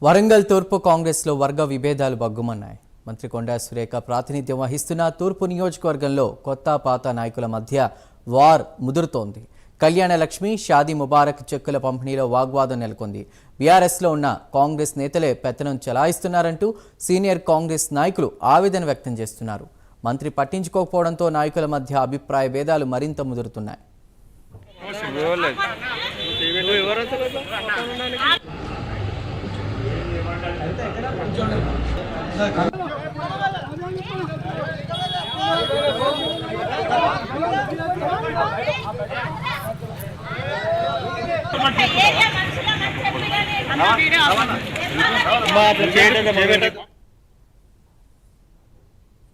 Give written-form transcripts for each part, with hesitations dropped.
వరంగల్ తూర్పు కాంగ్రెస్లో వర్గ విభేదాలు బగ్గుమన్నాయి. మంత్రి కొండా సురేఖ ప్రాతినిధ్యం వహిస్తున్న తూర్పు నియోజకవర్గంలో కొత్త పాత నాయకుల మధ్య వార్ ముదురుతోంది. కళ్యాణ లక్ష్మి, షాదీ ముబారక్ చెక్కుల పంపిణీలో వాగ్వాదం నెలకొంది. బీఆర్ఎస్లో ఉన్న కాంగ్రెస్ నేతలే పెత్తనం చెలాయిస్తున్నారంటూ సీనియర్ కాంగ్రెస్ నాయకులు ఆవేదన వ్యక్తం చేస్తున్నారు. మంత్రి పట్టించుకోకపోవడంతో నాయకుల మధ్య అభిప్రాయ భేదాలు మరింత ముదురుతున్నాయి.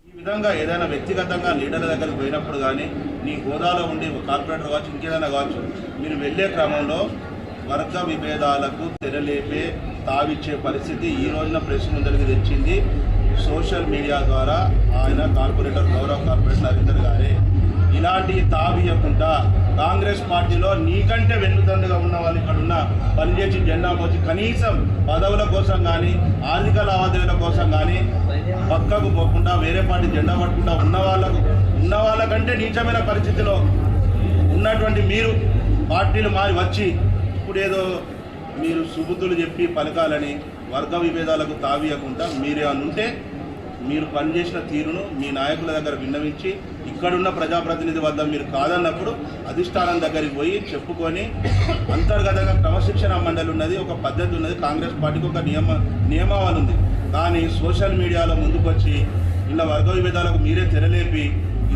ఈ విధంగా ఏదైనా వ్యక్తిగతంగా లీడర్ల దగ్గరికి పోయినప్పుడు కానీ నీ హోదాలో ఉండి కార్పొరేటర్ కావచ్చు, ఇంకేదైనా కావచ్చు, మీరు వెళ్ళే క్రమంలో వర్గ విభేదాలకు తెరలేపే తావిచ్చే పరిస్థితి ఈ రోజున ప్రెస్ ముందరికి తెచ్చింది సోషల్ మీడియా ద్వారా ఆయన కార్పొరేటర్, గౌరవ కార్పొరేటర్ నరేందర్ గారే. ఇలాంటి తావియకుండా కాంగ్రెస్ పార్టీలో నీకంటే వెన్నుదండుగా ఉన్న వాళ్ళు ఇక్కడున్న పనిచేసి జెండా మోసి కనీసం పదవుల కోసం కానీ ఆర్థిక లావాదేవీల కోసం కానీ పక్కకు పోకుండా వేరే పార్టీ జెండా పట్టుకుంటా ఉన్న వాళ్ళకంటే నీచమైన పరిస్థితిలో ఉన్నటువంటి మీరు పార్టీలు మారి వచ్చి ఇప్పుడు ఏదో మీరు సుబుద్ధులు చెప్పి పలకాలని వర్గ విభేదాలకు తావీయకుండా మీరే అనుంటే మీరు పనిచేసిన తీరును మీ నాయకుల దగ్గర విన్నవించి ఇక్కడున్న ప్రజాప్రతినిధి వద్ద మీరు కాదన్నప్పుడు అధిష్టానం దగ్గరికి పోయి చెప్పుకొని అంతర్గతంగా క్రమశిక్షణ మండలి ఉన్నది, ఒక పద్ధతి ఉన్నది, కాంగ్రెస్ పార్టీకి ఒక నియమావళి ఉంది. కానీ సోషల్ మీడియాలో ముందుకొచ్చి ఇలా వర్గ విభేదాలకు మీరే తెరలేపి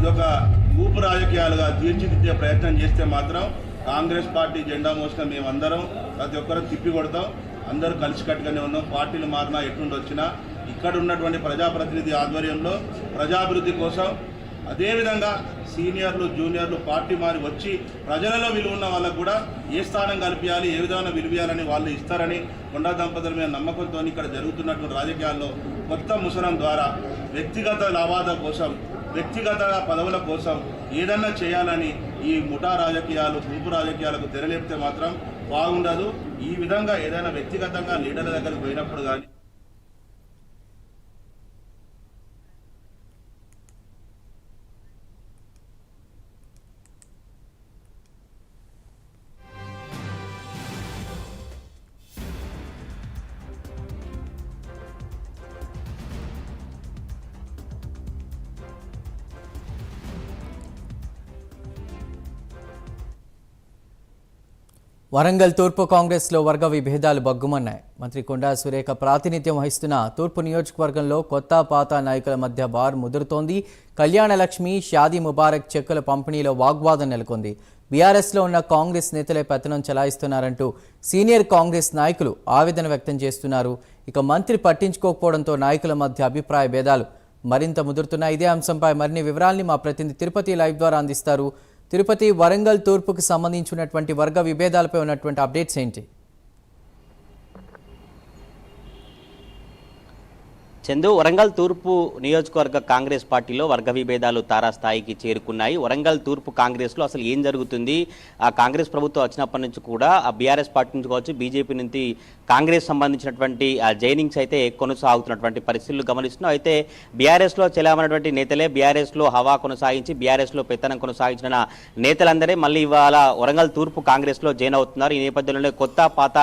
ఇదొక ఊపు రాజకీయాలుగా తీర్చిదిద్దే ప్రయత్నం చేస్తే మాత్రం కాంగ్రెస్ పార్టీ జెండా మోసిన మేమందరం ప్రతి ఒక్కరూ తిప్పి కొడతాం. అందరూ కలిసికట్టుగానే ఉన్నాం. పార్టీలు మారినా ఎటుండి వచ్చినా ఇక్కడ ఉన్నటువంటి ప్రజాప్రతినిధి ఆధ్వర్యంలో ప్రజాభివృద్ధి కోసం, అదేవిధంగా సీనియర్లు జూనియర్లు పార్టీ మారి వచ్చి ప్రజలలో విలువ ఉన్న వాళ్ళకు కూడా ఏ స్థానం కల్పించాలి, ఏ విధంగా విలువయాలని వాళ్ళు ఇస్తారని కొండా దంపతుల మీద నమ్మకంతో ఇక్కడ జరుగుతున్నటువంటి రాజకీయాల్లో కొత్త ముసలం ద్వారా వ్యక్తిగత లాభాల కోసం, వ్యక్తిగత పదవుల కోసం ఏదన్నా చేయాలని ఈ ముఠా రాజకీయాలు, గుంపు రాజకీయాలకు తెరలేపితే మాత్రం బాగుండదు. ఈ విధంగా ఏదైనా వ్యక్తిగతంగా లీడర్ల దగ్గరికి పోయినప్పుడు కానీ వరంగల్ తూర్పు కాంగ్రెస్లో వర్గ విభేదాలు బగ్గుమన్నాయి. మంత్రి కొండా సురేఖ ప్రాతినిధ్యం వహిస్తున్న తూర్పు నియోజకవర్గంలో కొత్త పాత నాయకుల మధ్య బార్ ముదురుతోంది. కళ్యాణ లక్ష్మి, షాదీ ముబారక్ చెక్కుల పంపిణీలో వాగ్వాదం నెలకొంది. బీఆర్ఎస్లో ఉన్న కాంగ్రెస్ నేతలే పెత్తనం చెలాయిస్తున్నారంటూ సీనియర్ కాంగ్రెస్ నాయకులు ఆవేదన వ్యక్తం చేస్తున్నారు. ఇక మంత్రి పట్టించుకోకపోవడంతో నాయకుల మధ్య అభిప్రాయ భేదాలు మరింత ముదురుతున్నాయి. ఇదే అంశంపై మరిన్ని వివరాల్ని మా ప్రతినిధి తిరుపతి లైవ్ ద్వారా అందిస్తారు. తిరుపతి, వరంగల్ తూర్పుకు సంబంధించినటువంటి వర్గ విభేదాలపై ఉన్నటువంటి అప్డేట్స్ ఏంటి? చందు, వరంగల్ తూర్పు నియోజకవర్గ కాంగ్రెస్ పార్టీలో వర్గ విభేదాలు తారాస్థాయికి చేరుకున్నాయి. వరంగల్ తూర్పు కాంగ్రెస్లో అసలు ఏం జరుగుతుంది? ఆ కాంగ్రెస్ ప్రభుత్వం వచ్చినప్పటి నుంచి కూడా ఆ బీఆర్ఎస్ పార్టీ నుంచి కావచ్చు, బీజేపీ నుంచి కాంగ్రెస్ సంబంధించినటువంటి ఆ జైనింగ్స్ అయితే కొనసాగుతున్నటువంటి పరిస్థితులు గమనిస్తున్నాం. అయితే బీఆర్ఎస్లో చెలామన్నటువంటి నేతలే బీఆర్ఎస్లో హవా కొనసాగించి బీఆర్ఎస్లో పెత్తనం కొనసాగించిన నేతలందరే మళ్ళీ ఇవాళ వరంగల్ తూర్పు కాంగ్రెస్లో జాయిన్ అవుతున్నారు. ఈ నేపథ్యంలోనే కొత్త పాత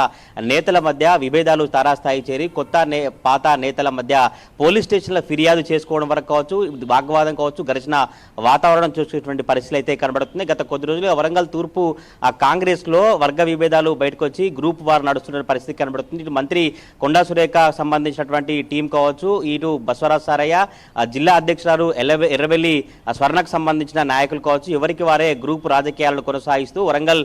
నేతల మధ్య విభేదాలు తారాస్థాయి చేరి పాత నేతల మధ్య పోలీస్ స్టేషన్లో ఫిర్యాదు చేసుకోవడం వరకు కావచ్చు, వాగ్వాదం కావచ్చు, ఘర్షణ వాతావరణం చూసేటువంటి పరిస్థితులు అయితే కనబడుతుంది. గత కొద్ది రోజులుగా వరంగల్ తూర్పు కాంగ్రెస్లో వర్గ విభేదాలు బయటకు వచ్చి గ్రూప్ వార్ నడుస్తున్న పరిస్థితి కనబడుతుంది. ఇటు మంత్రి కొండా సురేఖ సంబంధించినటువంటి టీం కావచ్చు, ఇటు బసవరాజ్ సారయ్య, జిల్లా అధ్యక్షురాలు ఎర్రబెల్లి స్వర్ణకు సంబంధించిన నాయకులు కావచ్చు, ఎవరికి వారే గ్రూప్ రాజకీయాలను కొనసాగిస్తూ వరంగల్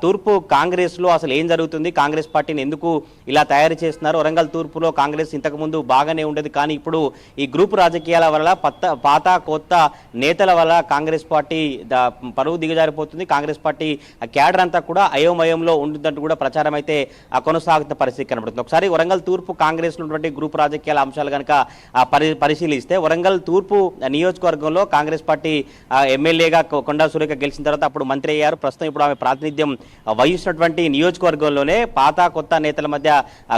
తూర్పు కాంగ్రెస్లో అసలు ఏం జరుగుతుంది, కాంగ్రెస్ పార్టీని ఎందుకు ఇలా తయారు చేస్తున్నారు, వరంగల్ తూర్పులో కాంగ్రెస్ ఇంతకుముందు బాగానే ఉండేది, ఉండేది. కానీ ఇప్పుడు ఈ గ్రూప్ రాజకీయాల వల్ల పాత కొత్త నేతల వల్ల కాంగ్రెస్ పార్టీ పరువు దిగజారిపోతుంది. కాంగ్రెస్ పార్టీ క్యాడర్ అంతా కూడా అయోమయంలో ఉంటుందంటూ కూడా ప్రచారం అయితే కొనసాగుతున్న పరిస్థితి కనబడుతుంది. ఒకసారి వరంగల్ తూర్పు కాంగ్రెస్ ఉన్నటువంటి గ్రూప్ రాజకీయాల అంశాలు కనుక పరిశీలిస్తే వరంగల్ తూర్పు నియోజకవర్గంలో కాంగ్రెస్ పార్టీ ఎమ్మెల్యేగా కొండా సురేఖ గెలిచిన తర్వాత అప్పుడు మంత్రి అయ్యారు. ప్రస్తుతం ఇప్పుడు ఆమె ప్రాతినిధ్యం వహిస్తున్నటువంటి నియోజకవర్గంలోనే పాత కొత్త నేతల మధ్య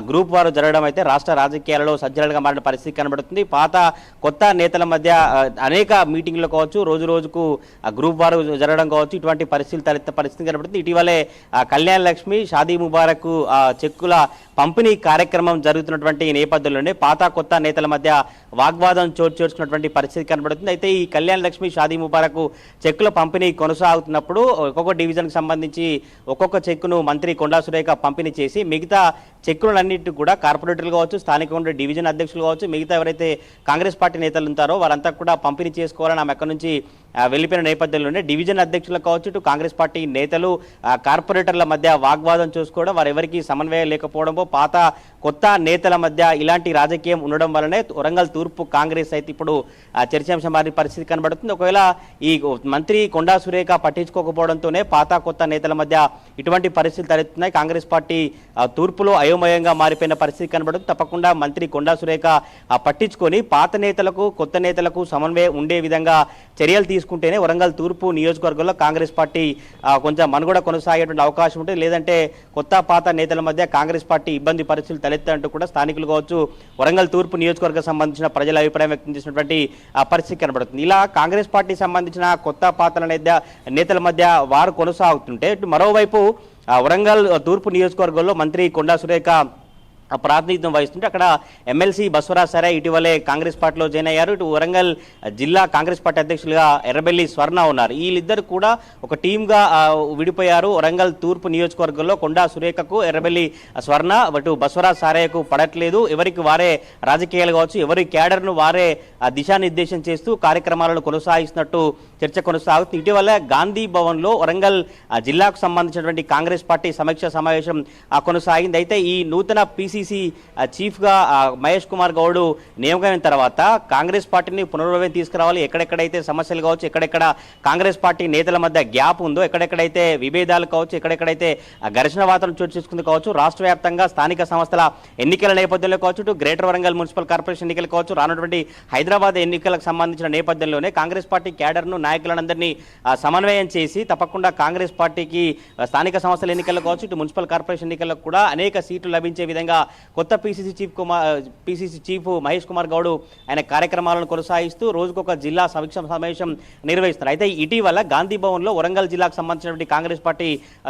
గ్రూప్ వారు జరగడం అయితే రాష్ట్ర రాజకీయాలలో సంచలనంగా మారిన పరిస్థితి కనబడుతుంది. పాత కొత్త నేతల మధ్య అనేక మీటింగ్లు కావచ్చు, రోజు రోజుకు గ్రూప్ వారు జరగడం కావచ్చు, ఇటువంటి పరిస్థితులు తలెత్తిన పరిస్థితి కనబడుతుంది. ఇటీవలే కళ్యాణ లక్ష్మి షాదీ ముబారక్ చెక్కుల పంపిణీ కార్యక్రమం జరుగుతున్నటువంటి నేపథ్యంలోనే పాత కొత్త నేతల మధ్య వాగ్వాదం చోటు చేసుకున్నటువంటి పరిస్థితి కనబడుతుంది. అయితే ఈ కళ్యాణ లక్ష్మి షాదీ ముబారక్ చెక్కుల పంపిణీ కొనసాగుతున్నప్పుడు ఒక్కొక్క డివిజన్కి సంబంధించి ఒక్కొక్క చెక్కును మంత్రి కొండా సురేఖ పంపిణీ చేసి మిగతా చెక్కులన్నింటినీ కూడా కార్పొరేటర్లు కావచ్చు, స్థానికంగా ఉండే డివిజన్ అధ్యక్షులు కావచ్చు, మిగతా ఎవరైతే కాంగ్రెస్ పార్టీ నేతలు ఉంటారో వారంతా కూడా పంపిణీ చేసుకోవాలని ఆమె అక్కడి నుంచి వెళ్ళిపోయిన నేపథ్యంలోనే డివిజన్ అధ్యక్షులు కావచ్చు, ఇటు కాంగ్రెస్ పార్టీ నేతలు కార్పొరేటర్ల మధ్య వాగ్వాదం చూసుకోవడం, వారెవరికి సమన్వయం లేకపోవడంతో పాత కొత్త నేతల మధ్య ఇలాంటి రాజకీయం ఉండడం వల్లనే వరంగల్ తూర్పు కాంగ్రెస్ అయితే ఇప్పుడు చర్చాంశం మారిన పరిస్థితి కనబడుతుంది. ఒకవేళ ఈ మంత్రి కొండా సురేఖ పట్టించుకోకపోవడంతోనే పాత కొత్త నేతల మధ్య ఇటువంటి పరిస్థితులు తలెత్తున్నాయి. కాంగ్రెస్ పార్టీ తూర్పులో అయోమయంగా మారిపోయిన పరిస్థితి కనబడుతుంది. తప్పకుండా మంత్రి కొండా సురేఖ పట్టించుకొని పాత నేతలకు కొత్త నేతలకు సమన్వయం ఉండే విధంగా చర్యలు తీసుకుంటేనే వరంగల్ తూర్పు నియోజకవర్గంలో కాంగ్రెస్ పార్టీ కొంచెం మనుగడ కొనసాగేటువంటి అవకాశం ఉంటుంది. లేదంటే కొత్త పాత నేతల మధ్య కాంగ్రెస్ పార్టీ ఇబ్బంది పరిస్థితులు తలెత్తాయంటూ కూడా స్థానికులు కావచ్చు, వరంగల్ తూర్పు నియోజకవర్గం సంబంధించిన ప్రజల అభిప్రాయం వ్యక్తం చేసినటువంటి పరిస్థితి కనబడుతుంది. ఇలా కాంగ్రెస్ పార్టీ సంబంధించిన కొత్త పాతల నేతల మధ్య వారు కొనసాగుతుంటే మరోవైపు వరంగల్ తూర్పు నియోజకవర్గంలో మంత్రి కొండా సురేఖ ప్రాతినిధ్యం వహిస్తుంటే అక్కడ ఎమ్మెల్సీ బస్వరాజ్ సరే ఇటీవలే కాంగ్రెస్ పార్టీలో జాయిన్ అయ్యారు. ఇటు వరంగల్ జిల్లా కాంగ్రెస్ పార్టీ అధ్యక్షులుగా ఎర్రబెల్లి స్వర్ణ ఉన్నారు. వీళ్ళిద్దరు కూడా ఒక టీమ్గా విడిపోయారు. వరంగల్ తూర్పు నియోజకవర్గంలో కొండా సురేఖకు ఎర్రబెల్లి స్వర్ణ అటు బస్వరాజ్ సారయ్యకు పడట్లేదు. ఎవరికి వారే రాజకీయాలు కావచ్చు, ఎవరి క్యాడర్ను వారే దిశానిర్దేశం చేస్తూ కార్యక్రమాలను కొనసాగిస్తున్నట్టు చర్చ కొనసాగుతుంది. ఇటీవల గాంధీ భవన్లో వరంగల్ జిల్లాకు సంబంధించినటువంటి కాంగ్రెస్ పార్టీ సమీక్ష సమావేశం కొనసాగింది. అయితే ఈ నూతన పిసిసి చీఫ్గా మహేష్ కుమార్ గౌడ్ నియమకమైన తర్వాత కాంగ్రెస్ పార్టీని పునర్వైభవం తీసుకురావాలి. ఎక్కడెక్కడైతే సమస్యలు కావచ్చు, ఎక్కడెక్కడ కాంగ్రెస్ పార్టీ నేతల మధ్య గ్యాప్ ఉందో, ఎక్కడెక్కడైతే విభేదాలు కావచ్చు, ఎక్కడెక్కడైతే ఘర్షణ వాతావరణం చోటు చేసుకుంది కావచ్చు, రాష్ట్ర వ్యాప్తంగా స్థానిక సంస్థల ఎన్నికల నేపథ్యంలో కావచ్చు, ఇటు గ్రేటర్ వరంగల్ మున్సిపల్ కార్పొరేషన్ ఎన్నికలు కావచ్చు, రానున్నటువంటి హైదరాబాద్ ఎన్నికలకు సంబంధించిన నేపథ్యంలోనే కాంగ్రెస్ పార్టీ క్యాడర్ను నాయకులందరినీ సమన్వయం చేసి తప్పకుండా కాంగ్రెస్ పార్టీకి స్థానిక సంస్థల ఎన్నికల్లో కావచ్చు, ఇటు మున్సిపల్ కార్పొరేషన్ ఎన్నికల్లో కూడా అనేక సీట్లు లభించే విధంగా కొత్త పిసిసి చీఫ్ మహేష్ కుమార్ గౌడ్ ఆయన కార్యక్రమాలను కొనసాగిస్తూ రోజుకొక జిల్లా సమీక్ష సమావేశం నిర్వహిస్తారు. అయితే ఇటీవల గాంధీ భవన్లో వరంగల్ జిల్లాకు సంబంధించినటువంటి కాంగ్రెస్ పార్టీ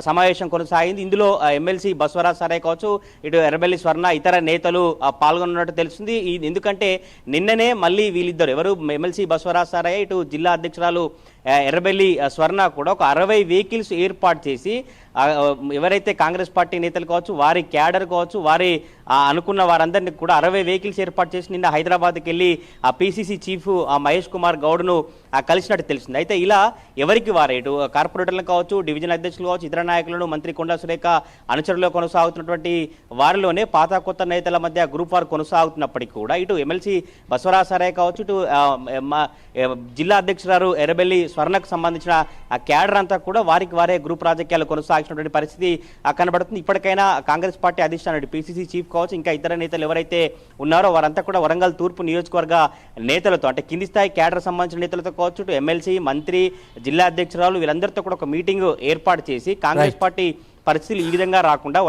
సమావేశం కొనసాగింది. ఇందులో ఎమ్మెల్సీ బస్వరాజ్ సారే కావచ్చు, ఇటు ఎర్రబెల్లి స్వర్ణ ఇతర నేతలు పాల్గొన్నట్టు తెలుస్తుంది. ఎందుకంటే నిన్ననే మళ్ళీ వీళ్ళిద్దరు ఎవరు ఎమ్మెల్సీ బస్వరాజ్ సారయ్య, ఇటు జిల్లా అధ్యక్షురాలు ఎర్రబెల్లి స్వర్ణ కూడా ఒక 60 వెహికల్స్ ఏర్పాటు చేసి ఎవరైతే కాంగ్రెస్ పార్టీ నేతలు కావచ్చు, వారి క్యాడర్ కావచ్చు, వారి అనుకున్న వారందరినీ కూడా 60 వెహికల్స్ ఏర్పాటు చేసి నిన్న హైదరాబాద్కి వెళ్ళి ఆ పిసిసి చీఫ్ మహేష్ కుమార్ గౌడ్ను కలిసినట్టు తెలిసింది. అయితే ఇలా ఎవరికి వారే ఇటు కార్పొరేటర్లు కావచ్చు, డివిజన్ అధ్యక్షులు కావచ్చు, ఇతర నాయకులను మంత్రి కొండా సురేఖ అనుచరులో కొనసాగుతున్నటువంటి వారిలోనే పాత కొత్త నేతల మధ్య గ్రూప్ వారు కొనసాగుతున్నప్పటికీ కూడా ఇటు ఎమ్మెల్సీ బస్వరాజ్ సారయ్య కావచ్చు, ఇటు జిల్లా అధ్యక్షురాలు ఎర్రబెల్లి స్వర్ణకు సంబంధించిన ఆ క్యాడర్ అంతా కూడా వారికి వారే గ్రూప్ రాజకీయాలు కొనసాగినటువంటి పరిస్థితి కనబడుతుంది. ఇప్పటికైనా కాంగ్రెస్ పార్టీ అధిష్టానం పిసిసి చీఫ్ కావచ్చు, ఇంకా ఇతర నేతలు ఎవరైతే ఉన్నారో వారంతా కూడా వరంగల్ తూర్పు నియోజకవర్గ నేతలతో అంటే కింది స్థాయి క్యాడర్ సంబంధించిన నేతలతో కావచ్చు, ఎమ్మెల్సీ మంత్రి జిల్లా అధ్యక్షురాలు వీళ్ళందరితో కూడా ఒక మీటింగ్ ఏర్పాటు చేసి కాంగ్రెస్ పార్టీ పరిస్థితులు ఈ విధంగా రాకుండా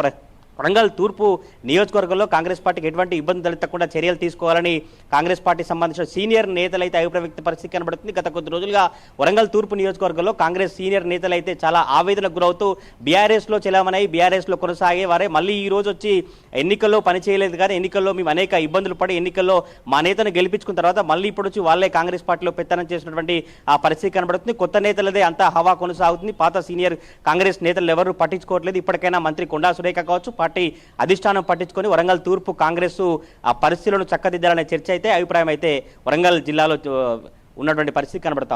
వరంగల్ తూర్పు నియోజకవర్గంలో కాంగ్రెస్ పార్టీకి ఎటువంటి ఇబ్బంది తలెత్తకుండా చర్యలు తీసుకోవాలని కాంగ్రెస్ పార్టీ సంబంధించిన సీనియర్ నేతలైతే అభిప్రాయ వ్యక్త పరిస్థితి కనబడుతుంది. గత కొద్ది రోజులుగా వరంగల్ తూర్పు నియోజకవర్గంలో కాంగ్రెస్ సీనియర్ నేతలైతే చాలా ఆవేదనకు గురవుతూ బీఆర్ఎస్లో చెలామణై బీఆర్ఎస్లో కొనసాగే వారే మళ్ళీ ఈ రోజు వచ్చి ఎన్నికల్లో పనిచేయలేదు, కానీ ఎన్నికల్లో మేము అనేక ఇబ్బందులు పడి ఎన్నికల్లో మా నేతను గెలిపించుకున్న తర్వాత మళ్ళీ ఇప్పుడు వచ్చి వాళ్ళే కాంగ్రెస్ పార్టీలో పెత్తనం చేసినటువంటి ఆ పరిస్థితి కనబడుతుంది. కొత్త నేతలదే అంతా హవా కొనసాగుతుంది. పాత సీనియర్ కాంగ్రెస్ నేతలు ఎవరు పట్టించుకోవట్లేదు. ఇప్పటికైనా మంత్రి కొండా సురేఖ కావచ్చు, పార్టీ అధిష్టానం పట్టించుకొని వరంగల్ తూర్పు కాంగ్రెస్ ఆ పరిస్థితులను చక్కదిద్దాలనే చర్చ అయితే అభిప్రాయం అయితే వరంగల్ జిల్లాలో ఉన్నటువంటి పరిస్థితి కనబడతా ఉంది.